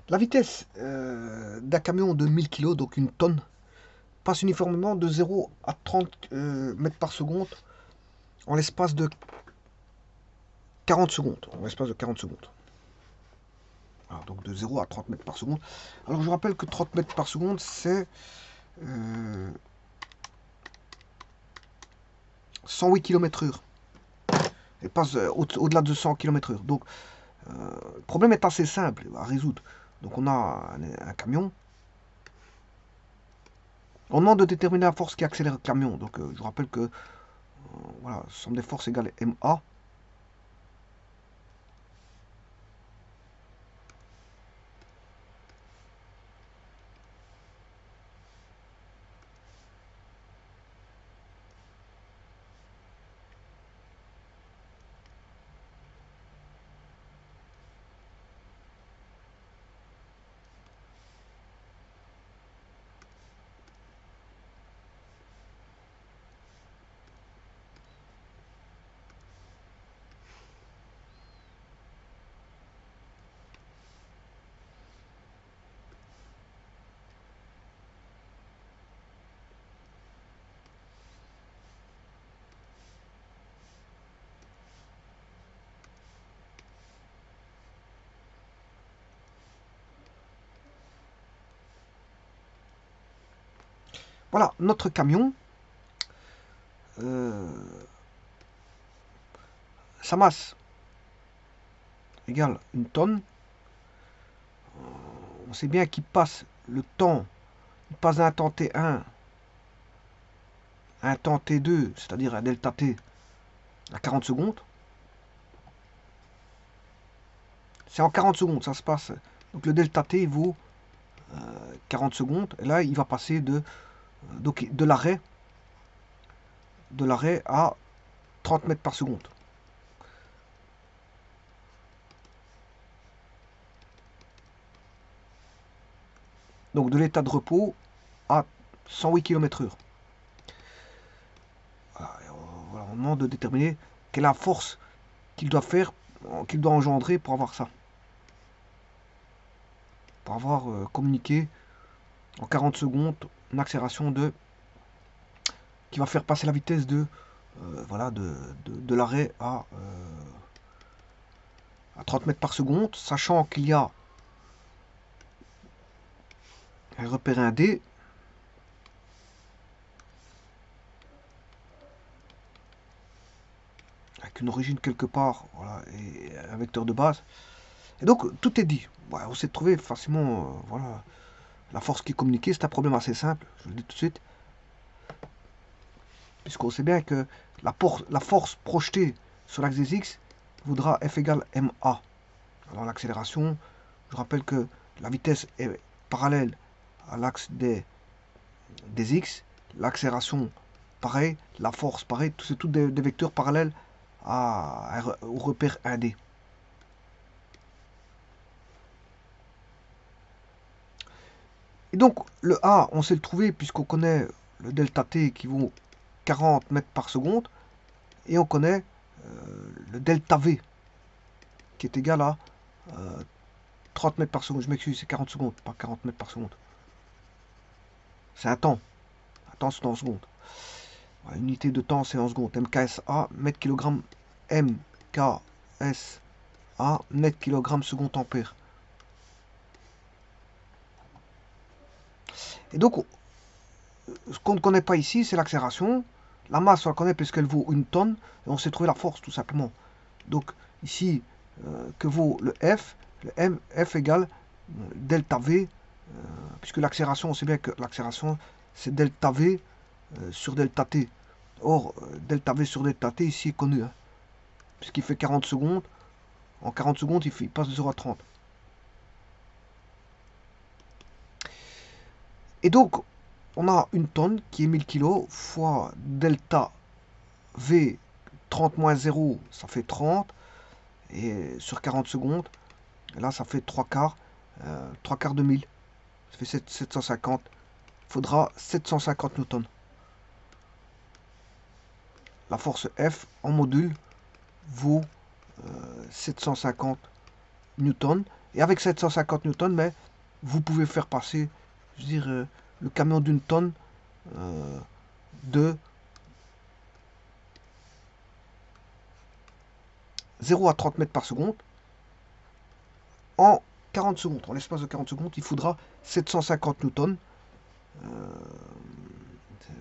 La vitesse d'un camion de 1000 kg, donc une tonne, passe uniformément de 0 à 30 mètres par seconde en l'espace de 40 secondes. En l'espace de 40 secondes. Alors, donc de 0 à 30 mètres par seconde. Alors je rappelle que 30 mètres par seconde, c'est 108 km/h. Elle passe au-delà de 100 km/h. Donc le problème est assez simple à résoudre. Donc on a un camion. On demande de déterminer la force qui accélère le camion. Donc je rappelle que voilà, somme des forces égale MA. Voilà, notre camion, euh, sa masse égale une tonne. On sait bien qu'il passe le temps, il passe d'un temps T1 à un temps T2, c'est-à-dire un delta T, à 40 secondes. C'est en 40 secondes, ça se passe. Donc le delta T vaut 40 secondes. Et là, il va passer de l'arrêt à 30 mètres par seconde. Donc de l'état de repos à 108 km/h. Voilà, on demande de déterminer quelle est la force qu'il doit faire, qu'il doit engendrer pour avoir ça. Pour avoir communiqué en 40 secondes une accélération qui va faire passer la vitesse voilà, de l'arrêt à 30 mètres par seconde, sachant qu'il y a un repère 1D avec une origine quelque part, voilà, et un vecteur de base. Et donc tout est dit. Ouais, on sait trouver facilement voilà, la force qui est communiquée. C'est un problème assez simple, je le dis tout de suite, puisqu'on sait bien que la force projetée sur l'axe des X vaudra F égale MA. Alors l'accélération, je rappelle que la vitesse est parallèle à l'axe des X, l'accélération pareil, la force pareil, c'est tous des vecteurs parallèles au repère 1D. Et donc le A, on sait le trouver puisqu'on connaît le delta T qui vaut 40 mètres par seconde et on connaît le delta V qui est égal à 30 mètres par seconde. Je m'excuse, c'est 40 secondes, pas 40 mètres par seconde. C'est un temps. Un temps, c'est en secondes. Voilà, unité de temps, c'est en secondes. MKSA, mètre kilogramme, MKSA, mètre kilogramme seconde ampère. Et donc, ce qu'on ne connaît pas ici, c'est l'accélération. La masse, on la connaît puisqu'elle vaut une tonne. Et on sait trouver la force, tout simplement. Donc, ici, que vaut le F? Le F égale delta V, puisque l'accélération, on sait bien que l'accélération, c'est delta V sur delta T. Or, delta V sur delta T, ici, est connu. Hein, puisqu'il fait 40 secondes. En 40 secondes, il passe de 0 à 30. Et donc, on a une tonne qui est 1000 kg fois delta V 30 moins 0, ça fait 30. Et sur 40 secondes, là, ça fait 3 quarts de 1000. Ça fait 750. Il faudra 750 newtons. La force F en module vaut 750 newtons. Et avec 750 newtons, mais vous pouvez faire passer, je veux dire, le camion d'une tonne de 0 à 30 mètres par seconde en 40 secondes. En l'espace de 40 secondes, il faudra 750 newtons.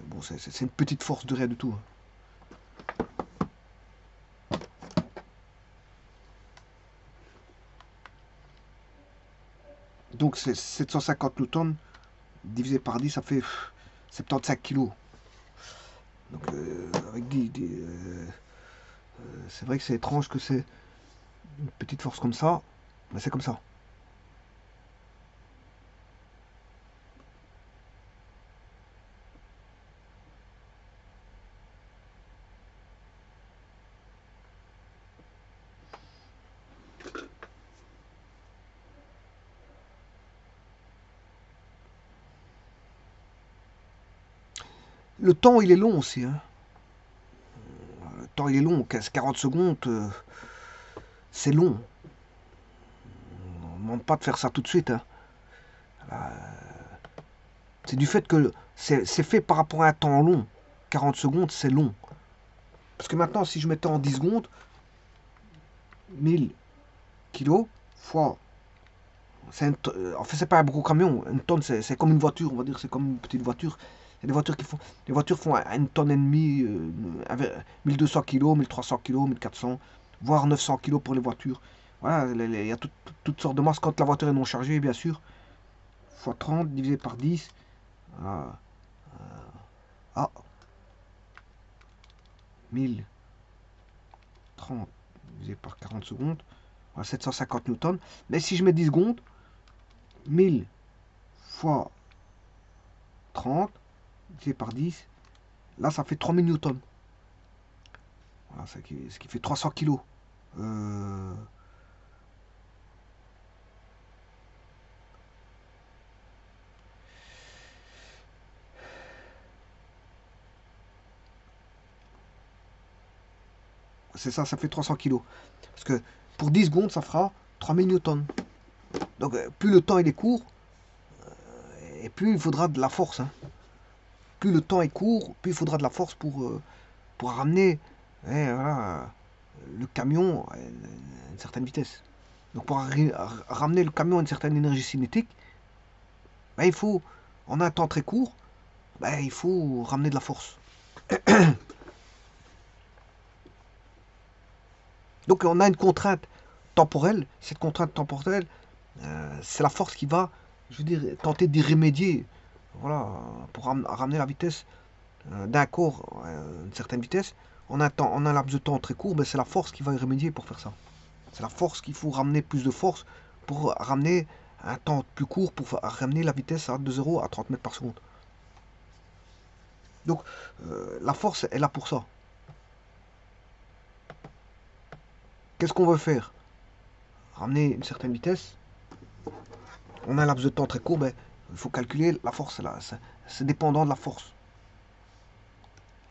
Bon, c'est une petite force de rien du tout. Donc c'est 750 newtons divisé par 10, ça fait 75 kilos. Donc avec c'est vrai que c'est étrange que c'est une petite force comme ça, mais c'est comme ça. Le temps, il est long aussi. Hein. Le temps, il est long. 40 secondes, c'est long. On ne demande pas de faire ça tout de suite. Hein. C'est du fait que c'est fait par rapport à un temps long. 40 secondes, c'est long. Parce que maintenant, si je mettais en 10 secondes, 1000 kilos fois... En fait, c'est pas un gros camion. Une tonne, c'est comme une voiture. On va dire c'est comme une petite voiture. Il y a des voitures qui font... Les voitures font une tonne et demie, 1200 kilos, 1300 kilos, 1400, voire 900 kilos pour les voitures. Voilà, il y a toutes sortes de masses. Quand la voiture est non chargée, bien sûr, fois 30 divisé par 10. Ah, ah 1030 divisé par 40 secondes. Voilà, 750 newtons. Mais si je mets 10 secondes, 1000 fois 30 divisé par 10, là ça fait 3000 newtons. Voilà, ce qui fait 300 kilos. Euh, c'est ça, ça fait 300 kilos. Parce que pour 10 secondes, ça fera 3000 newtons. Donc plus le temps il est court, et plus il faudra de la force. Hein. Plus le temps est court, plus il faudra de la force pour ramener voilà, le camion à une certaine vitesse. Donc pour ramener le camion à une certaine énergie cinétique, ben, il faut, en un temps très court, ben, il faut ramener de la force. Donc on a une contrainte temporelle. Cette contrainte temporelle, c'est la force qui va, je veux dire, tenter d'y remédier. Voilà, pour ramener la vitesse d'un corps à une certaine vitesse. En un laps de temps très court, ben, c'est la force qui va y remédier pour faire ça. C'est la force qu'il faut ramener plus de force pour ramener un temps plus court, pour ramener la vitesse de 0 à 30 mètres par seconde. Donc la force est là pour ça. Qu'est-ce qu'on veut faire? Ramener une certaine vitesse. On a un laps de temps très court, ben, il faut calculer la force. Là, c'est dépendant de la force.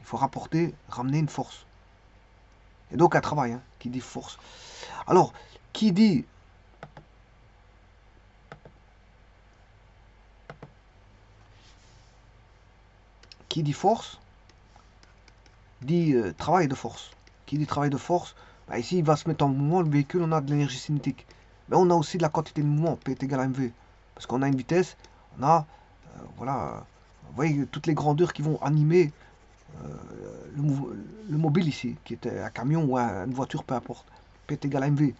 Il faut ramener une force. Et donc un travail, hein, qui dit force. Alors, qui dit force, dit travail de force. Qui dit travail de force, bah ici il va se mettre en mouvement, le véhicule, on a de l'énergie cinétique. Mais on a aussi de la quantité de mouvement, P est égal à mv. Parce qu'on a une vitesse, on a, voilà, vous voyez toutes les grandeurs qui vont animer euh, le mobile ici, qui est un camion ou une voiture, peu importe. P est égal à mv.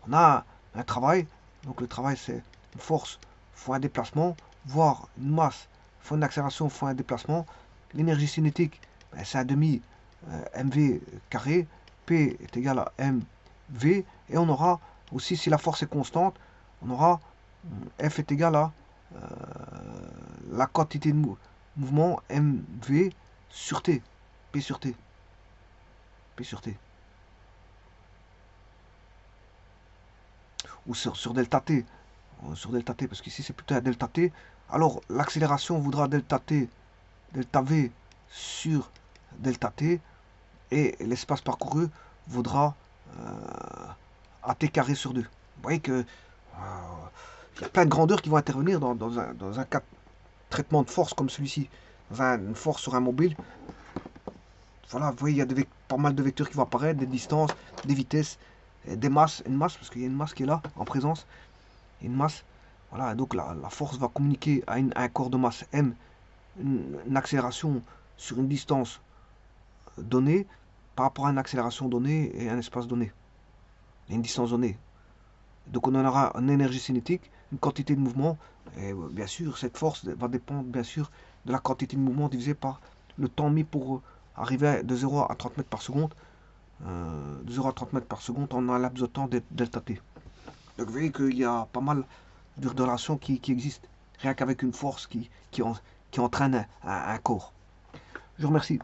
On a un travail, donc le travail c'est une force fois un déplacement, voire une masse fois une accélération fois un déplacement. L'énergie cinétique, ben, c'est un demi mv carré, P est égal à mv, et on aura aussi, si la force est constante, on aura F est égal à la quantité de mouvement mv sur t, P sur t, P sur t, ou sur delta t, parce qu'ici c'est plutôt un delta t. Alors l'accélération voudra delta t, delta v sur delta t, et l'espace parcouru vaudra AT carré sur 2. Vous voyez que Il y a plein de grandeurs qui vont intervenir dans un cas de traitement de force comme celui-ci. Dans une force sur un mobile, voilà, vous voyez, il y a pas mal de vecteurs qui vont apparaître, des distances, des vitesses, des masses, une masse, parce qu'il y a une masse qui est là, en présence, une masse. Voilà, donc la force va communiquer à un corps de masse M une accélération sur une distance donnée par rapport à une accélération donnée et un espace donné, et une distance donnée. Donc on en aura une énergie cinétique, une quantité de mouvement, et bien sûr cette force va dépendre bien sûr de la quantité de mouvement divisé par le temps mis pour arriver de 0 à 30 mètres par seconde, de 0 à 30 mètres par seconde en un laps de temps delta t. Donc vous voyez qu'il y a pas mal de relations qui existent, rien qu'avec une force qui entraîne un corps. Je vous remercie.